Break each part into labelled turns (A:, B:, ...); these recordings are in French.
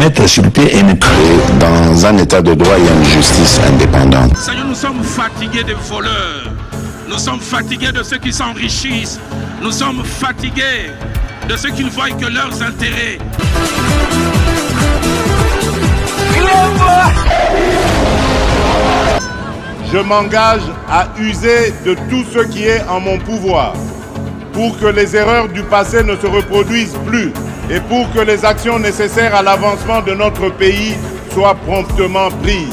A: mettre sur le pied une... Dans un état de droit, il y a une justice indépendante.
B: Seigneur, nous sommes fatigués des voleurs. Nous sommes fatigués de ceux qui s'enrichissent. Nous sommes fatigués de ceux qui ne voient que leurs intérêts.
C: Je m'engage à user de tout ce qui est en mon pouvoir pour que les erreurs du passé ne se reproduisent plus et pour que les actions nécessaires à l'avancement de notre pays soient promptement prises.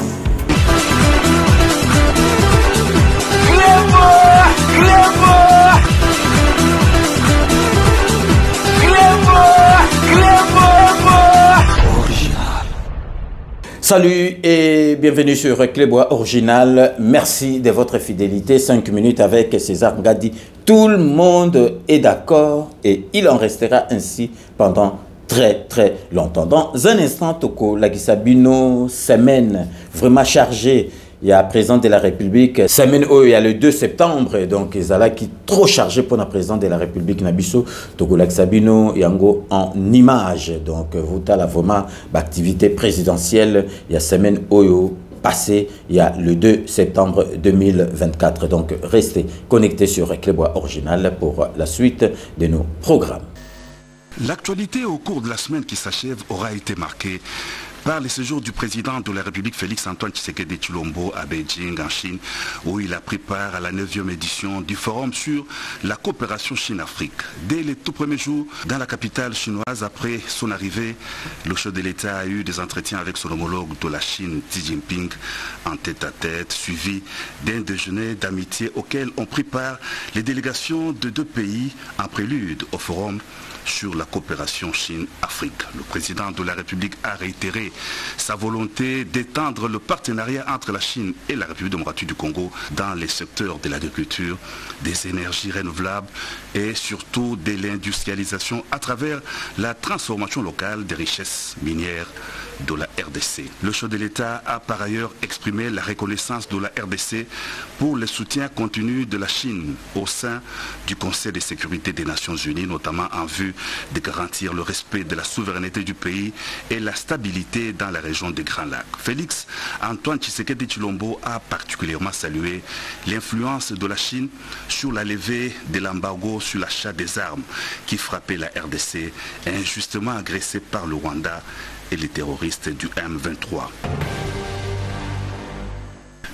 D: Salut et bienvenue sur Clébois Original. Merci de votre fidélité. 5 minutes avec César Ngadi. Tout le monde est d'accord et il en restera ainsi pendant très longtemps. Dans un instant, Toko Lagisabino, semaine vraiment chargée. Il y a président de la République, semaine où il y a le 2 septembre, donc ils sont là qui trop chargé pour la présidente de la République Nabiso, Togo Laksabino, Yango en image. Donc vous avez vraiment l'activité présidentielle, il y a semaine où passé, il y a le 2 septembre 2024. Donc restez connectés sur Clébois Original pour la suite de nos programmes.
E: L'actualité au cours de la semaine qui s'achève aura été marquée par le séjour du président de la République Félix-Antoine Tshisekedi Tshilombo à Beijing, en Chine, où il a pris part à la 9e édition du forum sur la coopération Chine-Afrique. Dès les tout premiers jours, dans la capitale chinoise, après son arrivée, le chef de l'État a eu des entretiens avec son homologue de la Chine, Xi Jinping, en tête-à-tête, suivi d'un déjeuner d'amitié auquel ont pris part les délégations de deux pays en prélude au forum sur la coopération Chine-Afrique. Le président de la République a réitéré sa volonté d'étendre le partenariat entre la Chine et la République démocratique du Congo dans les secteurs de l'agriculture, des énergies renouvelables et surtout de l'industrialisation à travers la transformation locale des richesses minières de la RDC. Le chef de l'État a par ailleurs exprimé la reconnaissance de la RDC pour le soutien continu de la Chine au sein du Conseil de sécurité des Nations Unies, notamment en vue de garantir le respect de la souveraineté du pays et la stabilité dans la région des Grands Lacs. Félix-Antoine Tshisekedi Tshilombo a particulièrement salué l'influence de la Chine sur la levée de l'embargo sur l'achat des armes qui frappait la RDC, injustement agressée par le Rwanda et les terroristes du M23.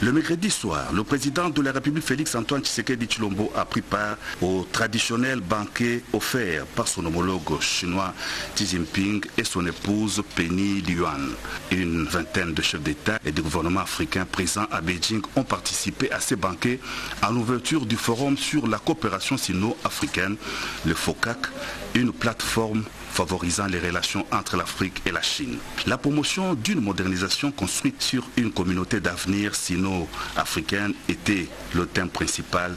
E: Le mercredi soir, le président de la République Félix-Antoine Tshisekedi Tshilombo a pris part au traditionnel banquet offert par son homologue chinois Xi Jinping et son épouse Penny Liyuan. Une vingtaine de chefs d'État et de gouvernements africains présents à Beijing ont participé à ces banquets en l'ouverture du forum sur la coopération sino-africaine, le FOCAC, une plateforme favorisant les relations entre l'Afrique et la Chine. La promotion d'une modernisation construite sur une communauté d'avenir sino-africaine était le thème principal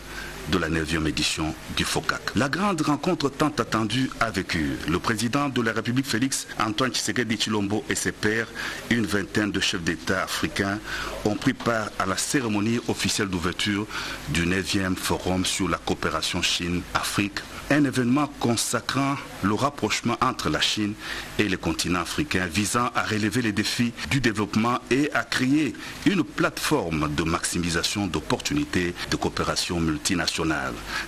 E: de la 9e édition du FOCAC. La grande rencontre tant attendue a vécu. Le président de la République Félix-Antoine Tshisekedi Tshilombo et ses pairs, une vingtaine de chefs d'État africains, ont pris part à la cérémonie officielle d'ouverture du 9e forum sur la coopération Chine-Afrique, un événement consacrant le rapprochement entre la Chine et le continent africain, visant à relever les défis du développement et à créer une plateforme de maximisation d'opportunités de coopération multinationale.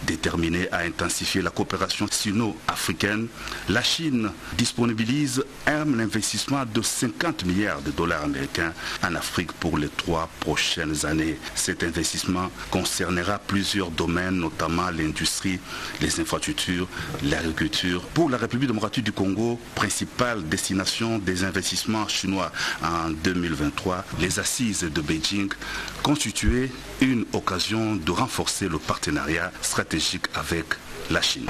E: Déterminée à intensifier la coopération sino-africaine, la Chine disponibilise un investissement de 50 milliards de dollars américains en Afrique pour les 3 prochaines années. Cet investissement concernera plusieurs domaines, notamment l'industrie, les infrastructures, l'agriculture. Pour la République démocratique du Congo, principale destination des investissements chinois en 2023, les assises de Beijing constituaient une occasion de renforcer le partenariat stratégique avec la Chine.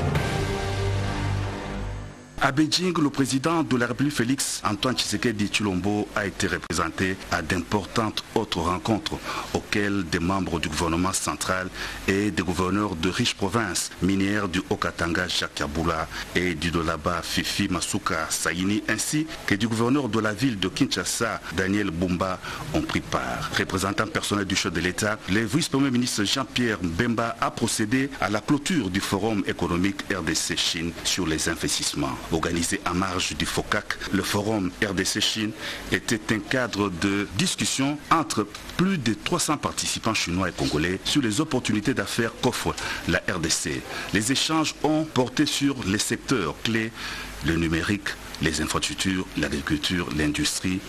E: À Beijing, le président de la République Félix-Antoine Tshisekedi Tshilombo a été représenté à d'importantes autres rencontres auxquelles des membres du gouvernement central et des gouverneurs de riches provinces minières du Haut-Katanga Jacques Kabula et du Dolaba Fifi Masuka Saini, ainsi que du gouverneur de la ville de Kinshasa Daniel Bumba ont pris part. Représentant personnel du chef de l'État, le vice-premier ministre Jean-Pierre Mbemba a procédé à la clôture du forum économique RDC-Chine sur les investissements. Organisé en marge du FOCAC, le forum RDC-Chine était un cadre de discussion entre plus de 300 participants chinois et congolais sur les opportunités d'affaires qu'offre la RDC. Les échanges ont porté sur les secteurs clés, le numérique, les infrastructures, l'agriculture, l'industrie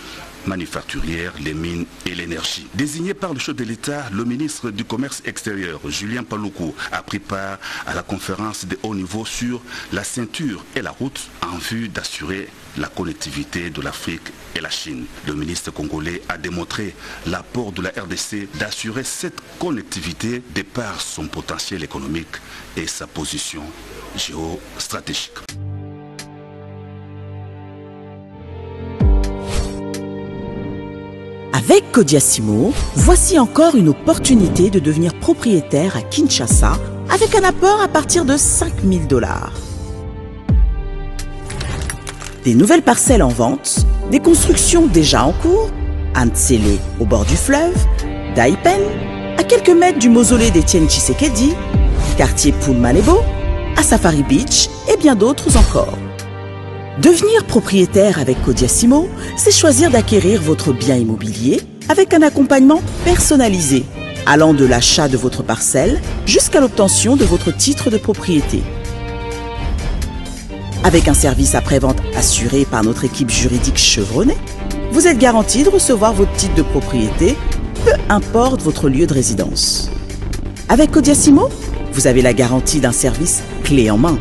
E: manufacturière, les mines et l'énergie. Désigné par le chef de l'État, le ministre du Commerce extérieur, Julien Paluku, a pris part à la conférence de haut niveau sur la ceinture et la route en vue d'assurer la connectivité de l'Afrique et la Chine. Le ministre congolais a démontré l'apport de la RDC d'assurer cette connectivité de par son potentiel économique et sa position géostratégique.
F: Avec Kodiasimo, voici encore une opportunité de devenir propriétaire à Kinshasa avec un apport à partir de 5 000 $. Des nouvelles parcelles en vente, des constructions déjà en cours, à Ntsele au bord du fleuve, Daipen, à quelques mètres du mausolée d'Étienne Tshisekedi, quartier Poulmalebo, à Safari Beach et bien d'autres encore. Devenir propriétaire avec Kodiasimo, c'est choisir d'acquérir votre bien immobilier avec un accompagnement personnalisé, allant de l'achat de votre parcelle jusqu'à l'obtention de votre titre de propriété. Avec un service après-vente assuré par notre équipe juridique chevronnée, vous êtes garanti de recevoir votre titre de propriété, peu importe votre lieu de résidence. Avec Kodiasimo, vous avez la garantie d'un service clé en main.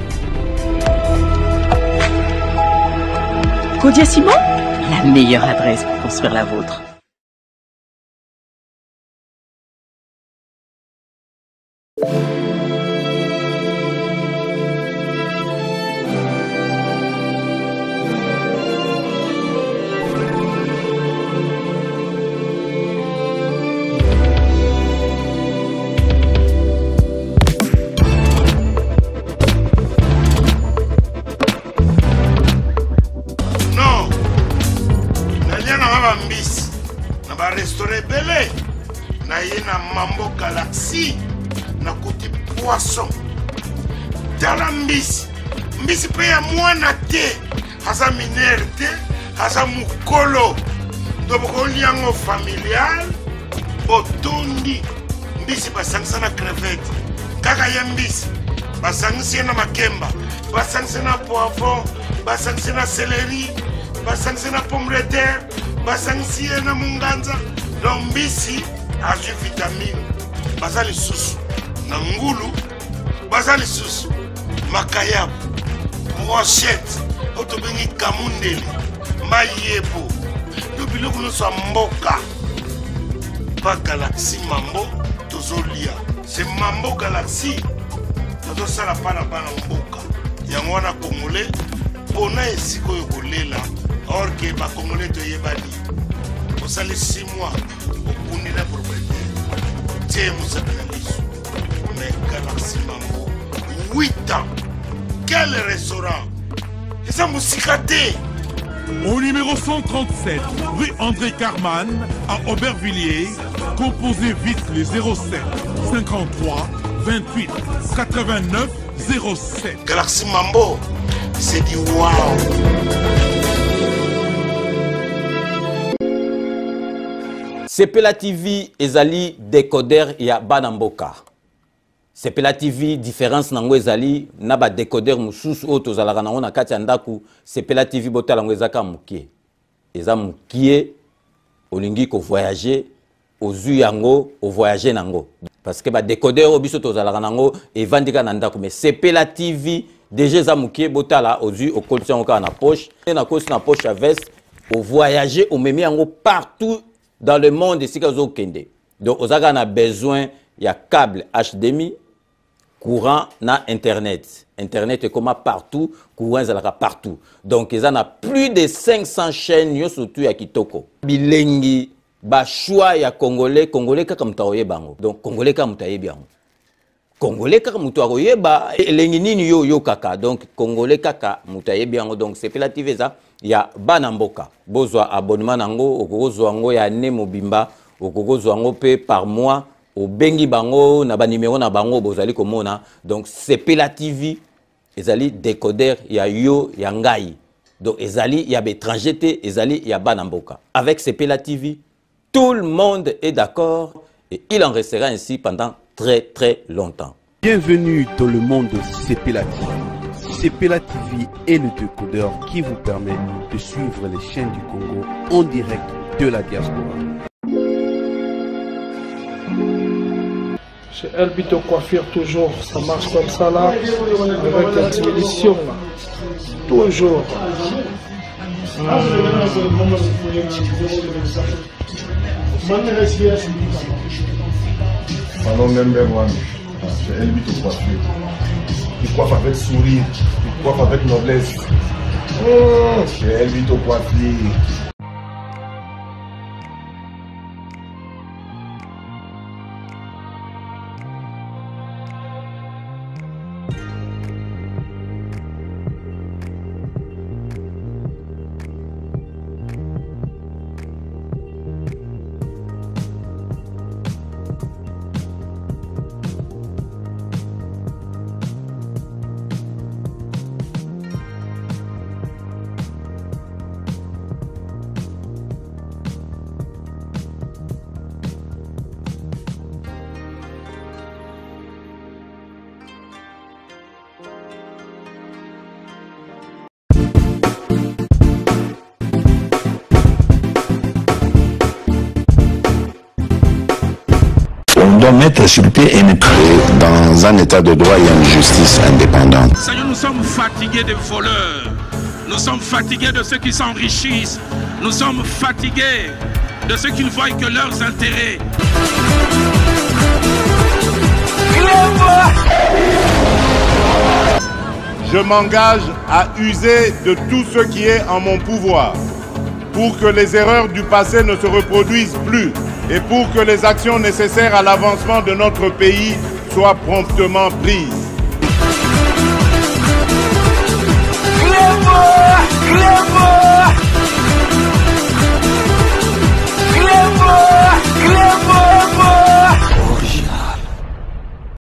F: Kodiasimo, la meilleure adresse pour construire la vôtre.
G: Mambo Galaxy na kuti poisson tala mbisi pe ya mwana te haza minere te haza mukolo ndoboko liango familial botundi mbisi basangisa na crevette kaka ya mbisi basangisa na makemba basangisa na poivron basangisa na céleri basangisa na pomme de terre basangisa na munganza no mbisi azu vitamine bazali susu na ngulu bazali susu makayabu brochette otobengi kamundeli mayebo yo biloko nyonso ya mboka pa Galaxy Mambo tozolia se Mambo Galaxy tozosala pana mboka yango wana congolais mpona esika oyo kolela or ke bacongolais toyebani osali 6 mois okundi na propriété tie mosakana liso mais Galaxy Mambo 8 ans quel restaurant eza mosika te.
H: Au numéro 137, rue André Carman, à Aubervilliers, composez vite les 07 53 28 89 07.
G: Galaxy Mambo, c'est du wow.
D: Sepela TV ezali décodeur ya Banamboka. Sepela TV différence nango ezali na ba décodeur mususu oyo tozalaka nango na kati ya ndaku. Sepela TV botala ngo ezaka mukie. Eza mukie olingi ko voyager ozu yango o voyager nango. Parce que ba décodeur oyo biso tozalaka nango evandika na ndaku mais Sepela TV déjà eza mukie botala ozu o collection ka na poche na kosi na poche à veste o voyager o memi yango partout dans le monde ici ka zo kende. Donc ozaka na besoin ya câble HDMI courant na internet. Internet est comme partout, courant est partout. Donc ils en a plus de 500 chaînes yo surtout ya kitoko. Bilengi ba choix ya congolais kaka mutaoye bango. Donc congolais kaka mutaye bango. Congolais kaka mutaoye ba elengi nini yo kaka. Donc congolais kaka mutaye bango. Donc c'est Sepela TV ça ya Banamboka. Bozwa abonnement nango okozwa ngo ya ne mobimba okozwa ngo pe par mois. Au bengi bango na ba numéro na bango bozali komona donc Sepela TV ezali décodeur ya yo ya ngai. Donc ezali ya étranger te, ezali ya banamboka. Avec Sepela TV, tout le monde est d'accord et il en restera ainsi pendant très très longtemps.
I: Bienvenue dans le monde de Sepela TV. Sepela TV est le décodeur qui vous permet de suivre les chaînes du Congo en direct de la diaspora.
J: Chez Elbito Coiffure, toujours, ça marche comme ça là, avec la télévision là. Toujours.
K: Salon number one, chez Elbito Coiffure. Il coiffe avec sourire, il coiffe avec noblesse. Chez Elbito Coiffure.
A: On doit mettre sur pied et dans un état de droit, il y a une justice indépendante.
B: Seigneur, nous sommes fatigués des voleurs. Nous sommes fatigués de ceux qui s'enrichissent. Nous sommes fatigués de ceux qui ne voient que leurs intérêts.
C: Je m'engage à user de tout ce qui est en mon pouvoir pour que les erreurs du passé ne se reproduisent plus et pour que les actions nécessaires à l'avancement de notre pays soient promptement prises.
L: Clément